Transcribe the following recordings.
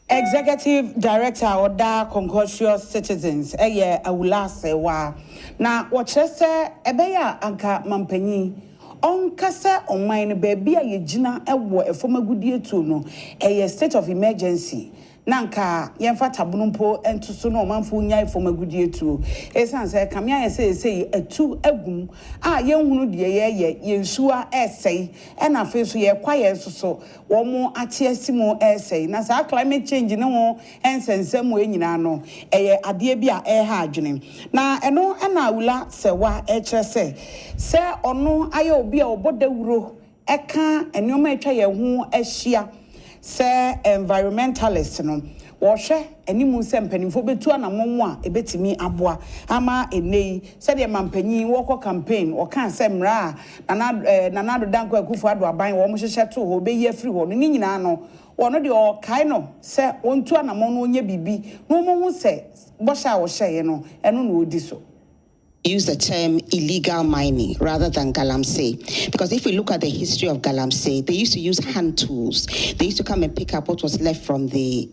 Executive Director Oda Conscious Citizens, Awula Serwah. Na wachese ebeya anka mampanyi. Onkase online baby a yegyina ewo efomagudie tu no state of emergency. Nanka yemfa tabunumpo entuso no manfo nya efomagudie tu. Esanse kamia yese etu agum a yenhunu de ye yensuwa esei na afeso ye kwaye soso wo mo ate asimo esei na sa climate change ne wo ensensem enyina no ade bi a ha adwene na eno na Awula Serwah ekyerese se ono aye obi a obodawuro eka enoma etwa ye ho ahyia se environmentalist no wohwe animu se mpanimfo betu anammo a ebetimi aboa ama enei se de mampanyin woko campaign o kan se mra na do danko akufo ado aban wo mo hyehye to ho beyi afiri ho no ni nyina no wono de o kai no se wontu anammo no onye bibi no mo hu se bosha wo hye no eno no odi so. Use the term illegal mining rather than galamsey. Because if we look at the history of galamsey, they used to use hand tools. They used to come and pick up what was left from the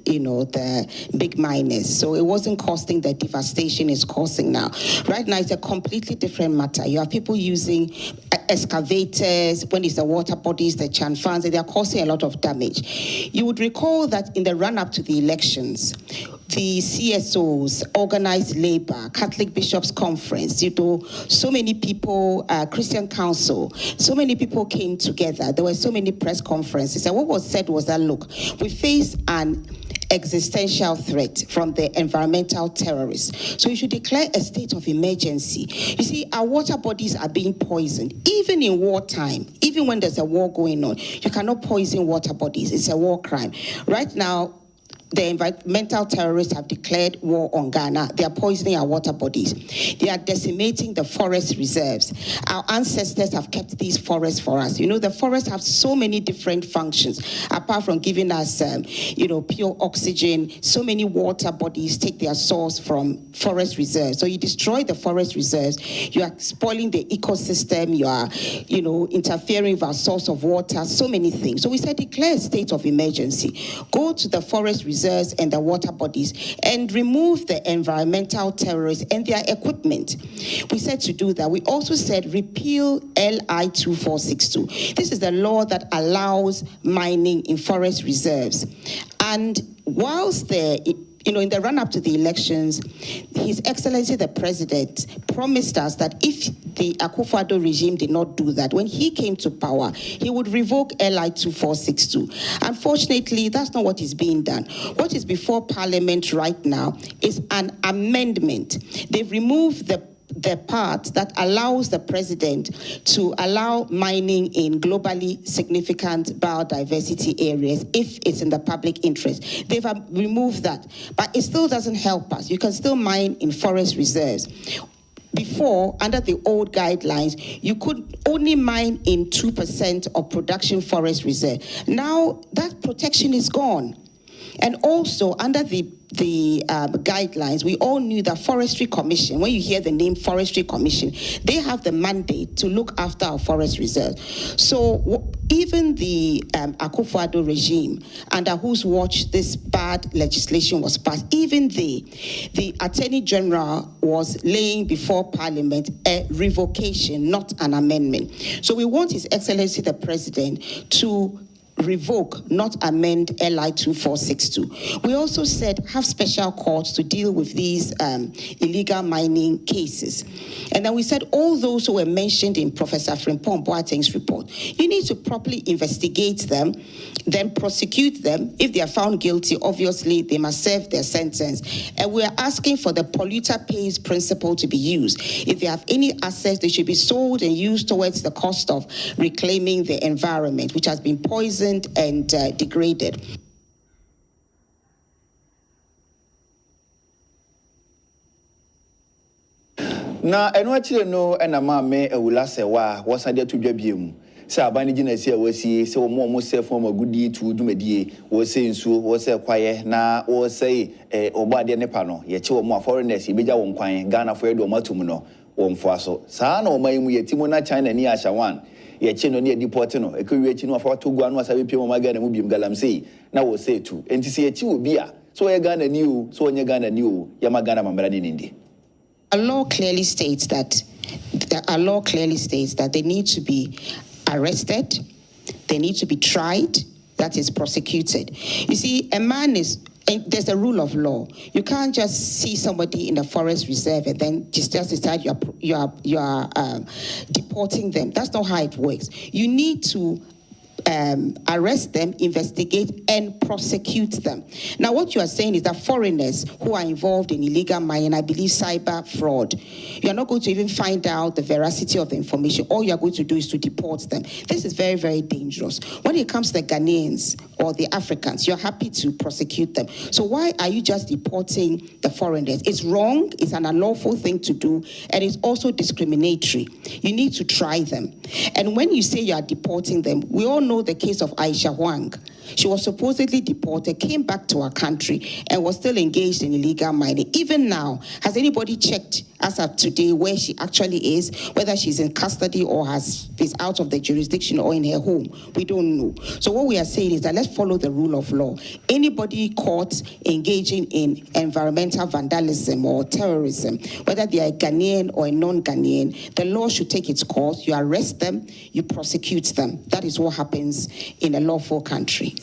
big miners. So it wasn't causing the devastation it's causing now. Right now, it's a completely different matter. You have people using excavators, when it's the water bodies, the chanfans, they are causing a lot of damage. You would recall that in the run-up to the elections, the CSOs, Organized Labor, Catholic Bishops Conference, so many people, Christian Council, so many people came together. There were so many press conferences. And what was said was that, look, we face an existential threat from the environmental terrorists. So you should declare a state of emergency. You see, our water bodies are being poisoned. Even in wartime, even when there's a war going on, you cannot poison water bodies. It's a war crime. Right now, the environmental terrorists have declared war on Ghana. They are poisoning our water bodies. They are decimating the forest reserves. Our ancestors have kept these forests for us. You know, the forests have so many different functions. Apart from giving us, pure oxygen, so many water bodies take their source from forest reserves. So you destroy the forest reserves, you are spoiling the ecosystem, you are, interfering with our source of water, so many things. So we said declare a state of emergency. Go to the forest reserves and the water bodies and remove the environmental terrorists and their equipment. We said to do that. We also said repeal LI 2462. This is the law that allows mining in forest reserves. And whilst in the run-up to the elections, His Excellency the President promised us that if the Akufo-Addo regime did not do that, when he came to power, he would revoke LI 2462. Unfortunately, that's not what is being done. What is before Parliament right now is an amendment. They've removed the part that allows the president to allow mining in globally significant biodiversity areas if it's in the public interest. They've removed that, but it still doesn't help us. You can still mine in forest reserves. Before, under the old guidelines, you could only mine in 2% of production forest reserve. Now that protection is gone. And also, under the guidelines, we all knew that Forestry Commission, when you hear the name Forestry Commission, they have the mandate to look after our forest reserves. So even the Akufo-Addo regime, under whose watch this bad legislation was passed, even the Attorney General was laying before Parliament a revocation, not an amendment. So we want His Excellency the President to revoke, not amend LI 2462. We also said have special courts to deal with these illegal mining cases. And then we said all those who were mentioned in Professor Frimpong Boateng's report, you need to properly investigate them, then prosecute them. If they are found guilty, obviously they must serve their sentence. And we are asking for the polluter pays principle to be used. If they have any assets, they should be sold and used towards the cost of reclaiming the environment, which has been poisoned and degraded. Na eno achire no na maame Awula Serwah wasade to dwabiem se abani gina se awasi se wo mo se fo magudi tu dwumadie wo se nsuo wo se kwaye na wo se obade ne pa no ye che wo mo foreigners ibeja wo nkwan Ghana fo edo matum no wo mfo aso saa na o mayimu yetimo na China ni Ashawan ye che no ne deport no e ko wi chi no afa to gua no asabe pie mo maga na mu biem galamsey na wo say tu enti se ye chi obi a so ye Ghana ni o so onye Ghana ni o ye ma Ghana mamra ni ndi. A law clearly states that they need to be arrested, they need to be tried, that is prosecuted. You see, a man is, and there's a rule of law. You can't just see somebody in the forest reserve and then just decide you are deporting them. That's not how it works. You need to arrest them, investigate, and prosecute them. Now, what you are saying is that foreigners who are involved in illegal mining, I believe cyber fraud, you are not going to even find out the veracity of the information. All you are going to do is to deport them. This is very, very dangerous. When it comes to the Ghanaians or the Africans, you're happy to prosecute them. So why are you just deporting the foreigners? It's wrong, it's an unlawful thing to do, and it's also discriminatory. You need to try them. And when you say you are deporting them, we all know the case of Aisha Huang. She was supposedly deported, came back to her country, and was still engaged in illegal mining. Even now, has anybody checked as of today where she actually is, whether she's in custody or is out of the jurisdiction or in her home? We don't know. So what we are saying is that let's follow the rule of law. Anybody caught engaging in environmental vandalism or terrorism, whether they are Ghanaian or a non-Ghanaian, the law should take its course. You arrest them, you prosecute them. That is what happens in a lawful country.